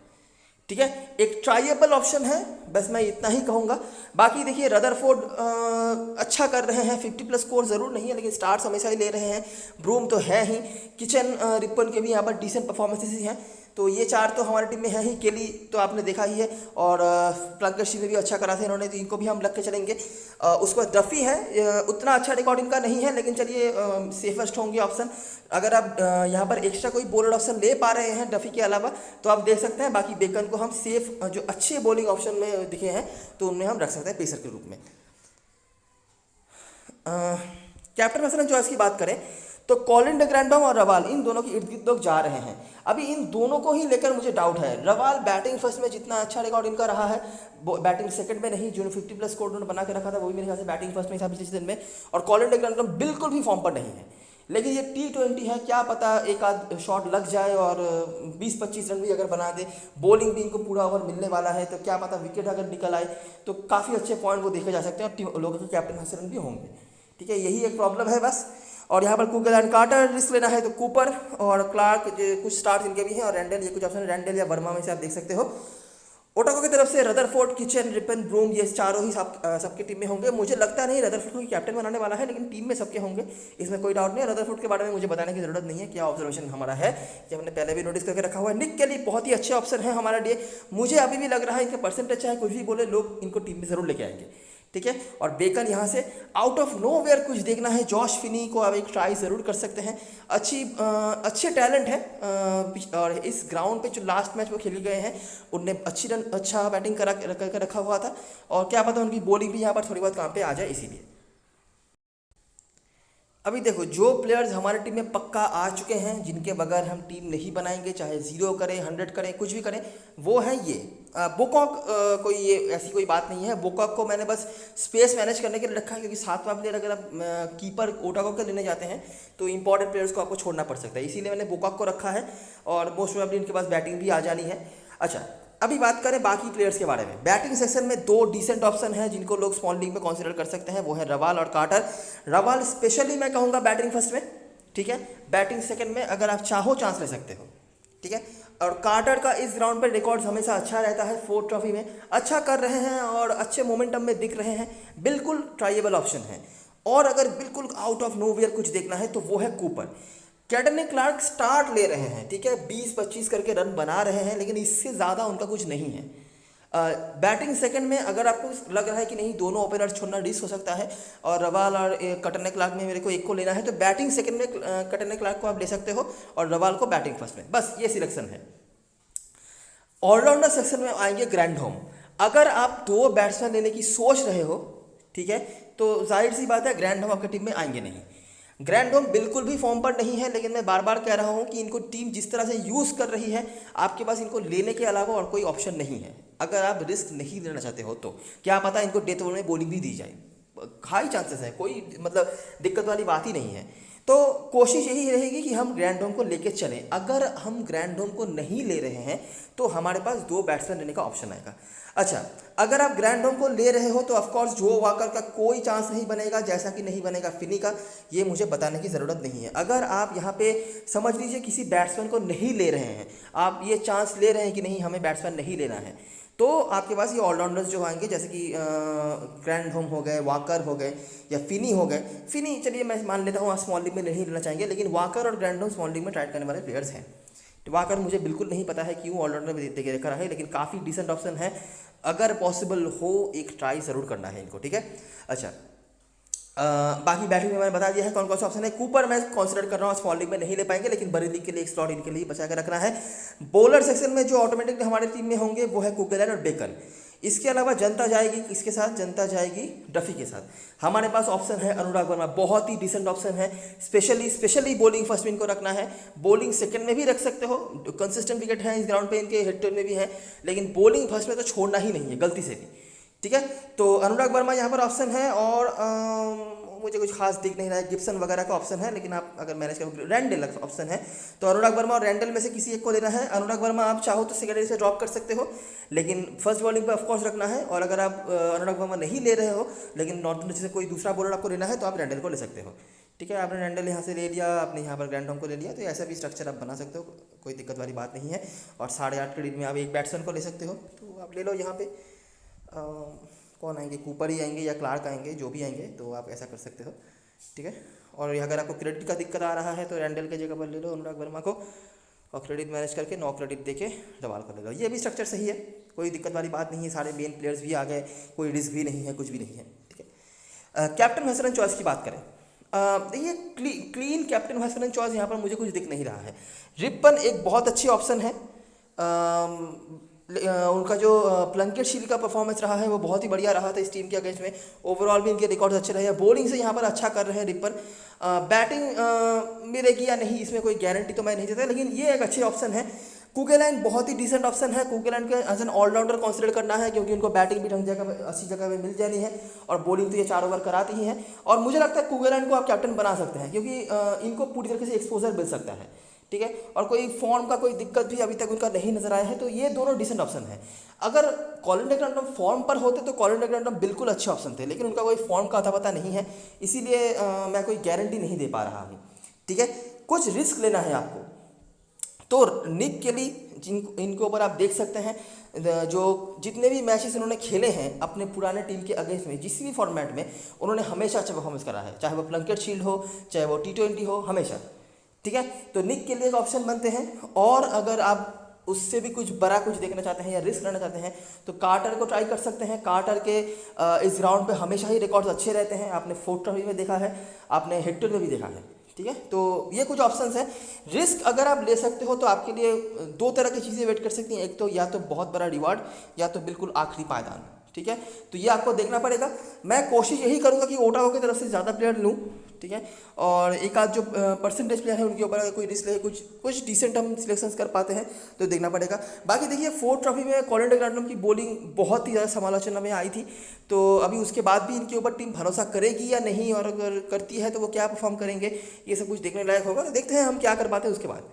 ठीक है, एक ट्राइएबल ऑप्शन है, बस मैं इतना ही कहूँगा। बाकी देखिए रदरफोर्ड अच्छा कर रहे हैं, 50+ स्कोर ज़रूर नहीं है लेकिन स्टार्ट्स हमेशा ही ले रहे हैं। ब्रूम तो है ही, किचन, रिपन के भी यहाँ पर डिसेंट परफॉर्मेंसेस हैं। तो ये 4 तो हमारी टीम में है ही। केली तो आपने देखा ही है, और प्लगशी में भी अच्छा करा था इन्होंने, तो इनको भी हम लग के चलेंगे। उसके बाद डफी है, उतना अच्छा रिकॉर्ड इनका नहीं है लेकिन चलिए सेफेस्ट होंगे ऑप्शन। अगर आप यहाँ पर एक्स्ट्रा कोई बॉलर ऑप्शन ले पा रहे हैं डफी के अलावा तो आप देख सकते हैं। बाकी बेकन को हम सेफ, जो अच्छे बॉलिंग ऑप्शन में दिखे हैं तो उनमें हम रख सकते हैं पेसर के रूप में। कैप्टन मसलन चॉइस की बात करें तो कॉलिन डी ग्रैंडम और रवाल, इन दोनों के इर्द गिर्द लोग जा रहे हैं। अभी इन दोनों को ही लेकर मुझे डाउट है। रवाल बैटिंग फर्स्ट में जितना अच्छा रिकॉर्ड इनका रहा है, बैटिंग सेकंड में नहीं, जो 50+ स्कोर उन्होंने बना के रखा था वही मेरे ख्याल से बैटिंग फर्स्ट में था पिछले सीजन में। और कॉलिन डी ग्रैंडम बिल्कुल भी फॉर्म पर नहीं है, लेकिन ये T20 है, क्या पता एक आध शॉट लग जाए और 20-25 रन भी अगर बना दे। बॉलिंग भी इनको पूरा ओवर मिलने वाला है, तो क्या पता विकेट अगर निकल आए तो काफ़ी अच्छे पॉइंट वो देखे जा सकते हैं और टीम लोगों के कैप्टन हासिल रन भी होंगे। ठीक है, यही एक प्रॉब्लम है बस। और यहाँ पर कुकर एंड कार्टर रिस्क लेना है तो कूपर और क्लार्क, कुछ स्टार्स इनके भी हैं, और रैंडल, ये कुछ ऑप्शन रैंडल या वर्मा में से आप देख सकते हो। ओटाको की तरफ से रदरफोर्ड, किचन, रिपन, ब्रूम, ये चारों ही सबकी टीम में होंगे। मुझे लगता नहीं रदरफोर्ड को कैप्टन बनाने वाला है, लेकिन टीम में सबके होंगे, इसमें कोई डाउट नहीं है। रदरफोर्ड के बारे में मुझे बताने की जरूरत नहीं है, क्या ऑब्जर्वेशन हमारा है कि हमने पहले भी नोटिस करके रखा हुआ है। निक केली बहुत ही अच्छे ऑप्शन है हमारे लिए, मुझे अभी भी लग रहा है इनके परसेंटेज चाहे कुछ भी बोले, लोग इनको टीम में जरूर लेके आएंगे। ठीक है, और बेकन यहाँ से आउट ऑफ नोवेयर कुछ देखना है। जॉश फिनी को आप एक ट्राई ज़रूर कर सकते हैं, अच्छे टैलेंट है, और इस ग्राउंड पे जो लास्ट मैच वो खेल गए हैं उनने अच्छा बैटिंग करके रखा हुआ था, और क्या पता उनकी बॉलिंग भी यहाँ पर थोड़ी बहुत काम पे आ जाए, इसीलिए। अभी देखो, जो प्लेयर्स हमारे टीम में पक्का आ चुके हैं, जिनके बगैर हम टीम नहीं बनाएंगे, चाहे 0 करें 100 करें कुछ भी करें, वो है ये बोकॉक। कोई ये ऐसी कोई बात नहीं है, बोकॉक को मैंने बस स्पेस मैनेज करने के लिए रखा है, क्योंकि 7वां प्लेयर अगर आप कीपर ओटाको के लेने जाते हैं तो इंपॉर्टेंट प्लेयर्स को आपको छोड़ना पड़ सकता है, इसीलिए मैंने बोकॉक को रखा है, और मोस्ट प्रोबेबली इनके पास बैटिंग भी आ जानी है। अच्छा, अभी बात करें बाकी प्लेयर्स के बारे में। बैटिंग सेक्शन में 2 डिसेंट ऑप्शन हैं जिनको लोग स्मॉल लीग में कंसीडर कर सकते हैं, वो है रवाल और कार्टर। रवाल स्पेशली मैं कहूँगा बैटिंग फर्स्ट में, ठीक है, बैटिंग सेकंड में अगर आप चाहो चांस ले सकते हो। ठीक है, और कार्टर का इस ग्राउंड पर रिकॉर्ड हमेशा अच्छा रहता है, 4 ट्रॉफी में अच्छा कर रहे हैं और अच्छे मोमेंटम में दिख रहे हैं, बिल्कुल ट्राइएबल ऑप्शन है। और अगर बिल्कुल आउट ऑफ नोवेयर कुछ देखना है तो वो है कूपर। कैटन क्लार्क स्टार्ट ले रहे हैं, ठीक है, 20-25 करके रन बना रहे हैं, लेकिन इससे ज़्यादा उनका कुछ नहीं है। बैटिंग सेकंड में अगर आपको लग रहा है कि नहीं दोनों ओपनर छोड़ना रिस्क हो सकता है और रवाल और कटन क्लार्क में मेरे को एक को लेना है, तो बैटिंग सेकंड में कटन क्लार्क को आप ले सकते हो और रवाल को बैटिंग फर्स्ट में, बस ये सिलेक्शन है। ऑलराउंडर सेक्शन में आएंगे ग्रैंडहोम। अगर आप 2 बैट्समैन लेने की सोच रहे हो, ठीक है, तो जाहिर सी बात है ग्रैंडहोम आपकी टीम में आएंगे नहीं। ग्रैंडहोम बिल्कुल भी फॉर्म पर नहीं है, लेकिन मैं बार बार कह रहा हूँ कि इनको टीम जिस तरह से यूज़ कर रही है, आपके पास इनको लेने के अलावा और कोई ऑप्शन नहीं है। अगर आप रिस्क नहीं लेना चाहते हो तो क्या पता इनको डेथ ओवर में बॉलिंग भी दी जाए, हाई चांसेस है, कोई मतलब दिक्कत वाली बात ही नहीं है। तो कोशिश यही रहेगी कि हम ग्रैंडहोम को लेके चलें। अगर हम ग्रैंडहोम को नहीं ले रहे हैं तो हमारे पास 2 बैट्समैन लेने का ऑप्शन आएगा। अच्छा, अगर आप ग्रैंडहोम को ले रहे हो तो ऑफकोर्स जो वाकर का कोई चांस नहीं बनेगा, जैसा कि नहीं बनेगा फिनी का, ये मुझे बताने की ज़रूरत नहीं है। अगर आप यहाँ पे समझ लीजिए किसी बैट्समैन को नहीं ले रहे हैं, आप ये चांस ले रहे हैं कि नहीं हमें बैट्समैन नहीं लेना है, तो आपके पास ये ऑलराउंडर्स जो आएंगे, जैसे कि ग्रैंडहोम हो गए, वाकर हो गए या फिनी हो गए। फिनी चलिए मैं मान लेता हूँ आप स्मॉल लीग में नहीं लेना चाहेंगे, लेकिन वाकर और ग्रैंडहोम स्मॉल लीग में ट्राई करने वाले प्लेयर्स हैं। तो वाकर मुझे बिल्कुल नहीं पता है क्यों ऑलराउंडर में देखे रखा है, लेकिन काफ़ी डिसेंट ऑप्शन है, अगर पॉसिबल हो एक ट्राई ज़रूर करना है इनको। ठीक है, अच्छा, बाकी बैटिंग में मैंने बता दिया है कौन कौन सा ऑप्शन है। कूपर मैं कंसिडर कर रहा हूँ स्मॉल लीग में नहीं ले पाएंगे, लेकिन बड़ी लीग के लिए एक स्लॉट इनके लिए बचा कर रखना है। बॉलर सेक्शन में जो ऑटोमेटिकली हमारे टीम में होंगे वो है कुकेलैंड और बेकन। इसके अलावा जनता जाएगी किसके साथ? जनता जाएगी डफी के साथ। हमारे पास ऑप्शन है अनुराग वर्मा, बहुत ही डिसेंट ऑप्शन है, स्पेशली बॉलिंग फर्स्ट में इनको रखना है, बॉलिंग सेकंड में भी रख सकते हो, कंसिस्टेंट विकेट है इस ग्राउंड पे इनके, हिट में भी है, लेकिन बॉलिंग फर्स्ट में तो छोड़ना ही नहीं है गलती से भी। ठीक है, तो अनुराग वर्मा यहाँ पर ऑप्शन है, और मुझे कुछ खास दिख नहीं रहा है, गिब्सन वगैरह का ऑप्शन है, लेकिन आप अगर मैनेज करोगे, रैंडल ऑप्शन है, तो अनुराग वर्मा और रैंडल में से किसी एक को लेना है। अनुराग वर्मा आप चाहो तो सेकेंडरी से ड्रॉप कर सकते हो, लेकिन फर्स्ट बॉलिंग पे ऑफकोर्स रखना है। और अगर आप अनुराग वर्मा नहीं ले रहे हो, लेकिन नॉर्थ से कोई दूसरा बॉलर आपको लेना है, तो आप रैंडल को ले सकते हो। ठीक है, आपने रैंडल यहाँ से ले लिया, आपने यहाँ पर ग्रैंडहोम को ले लिया, तो ऐसा भी स्ट्रक्चर आप बना सकते हो, कोई दिक्कत वाली बात नहीं है। और 8.5 क्रेडिट में आप एक बैट्समैन को ले सकते हो, तो आप ले लो। यहाँ पे कौन आएंगे? कूपर ही आएंगे या क्लार्क आएंगे, जो भी आएंगे, तो आप ऐसा कर सकते हो। ठीक है, और अगर आपको क्रेडिट का दिक्कत आ रहा है तो रैंडल के जगह पर ले लो अनुराग वर्मा को, और क्रेडिट मैनेज करके 9 क्रेडिट देके रवाल को ले लो। ये भी स्ट्रक्चर सही है, कोई दिक्कत वाली बात नहीं है, सारे मेन प्लेयर्स भी आ गए, कोई रिस्क भी नहीं है, कुछ भी नहीं है। ठीक है, कैप्टन वाइस कैप्टन चॉइस की बात करें, देखिए clean captain vice captain choice यहाँ पर मुझे कुछ दिख नहीं रहा है। रिपन एक बहुत अच्छी ऑप्शन है, उनका जो प्लंकेट शील्ड का परफॉर्मेंस रहा है वो बहुत ही बढ़िया रहा था इस टीम के अगेंस्ट में, ओवरऑल भी इनके रिकॉर्ड अच्छे रहे हैं। बॉलिंग से यहाँ पर अच्छा कर रहे हैं रिपन, बैटिंग मिलेगी या नहीं इसमें कोई गारंटी तो मैं नहीं देता, लेकिन ये एक अच्छे ऑप्शन है। कुगेलैंड बहुत ही डिसेंट ऑप्शन है। कुगेलैंड के एज एन ऑलराउंडर कंसिडर करना है, क्योंकि उनको बैटिंग भी ढंग जगह अच्छी जगह में मिल जानी है और बॉलिंग तो ये 4 ओवर कराती ही है। और मुझे लगता है कुगेलैंड को आप कैप्टन बना सकते हैं, क्योंकि इनको पूरी तरीके से एक्सपोजर मिल सकता है, ठीक है। और कोई फॉर्म का कोई दिक्कत भी अभी तक उनका नहीं नजर आया है, तो ये दोनों डिसेंट ऑप्शन है। अगर कॉलिन डे ग्रैंडम फॉर्म पर होते तो कॉलिन डे ग्रैंडम बिल्कुल अच्छे ऑप्शन थे, लेकिन उनका कोई फॉर्म का अता पता नहीं है, इसीलिए मैं कोई गारंटी नहीं दे पा रहा हूँ, ठीक है। कुछ रिस्क लेना है आपको, तो निक केली इनके ऊपर आप देख सकते हैं, जो जितने भी मैचेस इन्होंने खेले हैं अपने पुराने टीम के अगेंस्ट में, जिस भी फॉर्मेट में उन्होंने हमेशा अच्छा परफॉर्मेंस करा है, चाहे वो प्लंकेट शील्ड हो, चाहे वो T20 हो, हमेशा, ठीक है। तो निक के लिए एक ऑप्शन बनते हैं। और अगर आप उससे भी कुछ बड़ा कुछ देखना चाहते हैं या रिस्क लेना चाहते हैं, तो कार्टर को ट्राई कर सकते हैं। कार्टर के इस ग्राउंड पे हमेशा ही रिकॉर्ड्स अच्छे रहते हैं, आपने फोर्थ ट्रॉफी में देखा है, आपने हेक्टर में भी देखा है, ठीक है। तो ये कुछ ऑप्शंस हैं। रिस्क अगर आप ले सकते हो तो आपके लिए 2 तरह की चीज़ें वेट कर सकती हैं, एक तो या तो बहुत बड़ा रिवार्ड, या तो बिल्कुल आखिरी पायदान, ठीक है। तो ये आपको देखना पड़ेगा। मैं कोशिश यही करूँगा कि ओटागो की तरफ से ज़्यादा प्लेयर लूँ, ठीक है। और एक आध जो परसेंटेज प्लेयर है उनके ऊपर अगर कोई रिस्क ले, कुछ डिसेंट हम सिलेक्शंस कर पाते हैं तो देखना पड़ेगा। बाकी देखिए फोर्थ ट्रॉफी में कॉलिन डे ग्रैंडम की बॉलिंग बहुत ही ज़्यादा समालोचना में आई थी, तो अभी उसके बाद भी इनके ऊपर टीम भरोसा करेगी या नहीं, और अगर करती है तो वो क्या परफॉर्म करेंगे, ये सब कुछ देखने लायक होगा। तो देखते हैं हम क्या कर पाते हैं उसके बाद,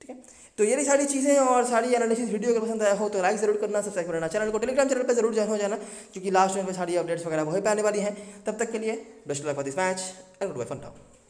ठीक है। तो ये सारी चीज़ें और सारी एनालिसिस वीडियो अगर पसंद आया हो तो लाइक ज़रूर करना, सब्सक्राइब करना चैनल को, टेलीग्राम चैनल पर जरूर ज्वाइन हो जाना, क्योंकि लास्ट टाइम पे सारी अपडेट्स वगैरह वहीं पे आने वाली हैं। तब तक के लिए best luck for this match and goodbye for now.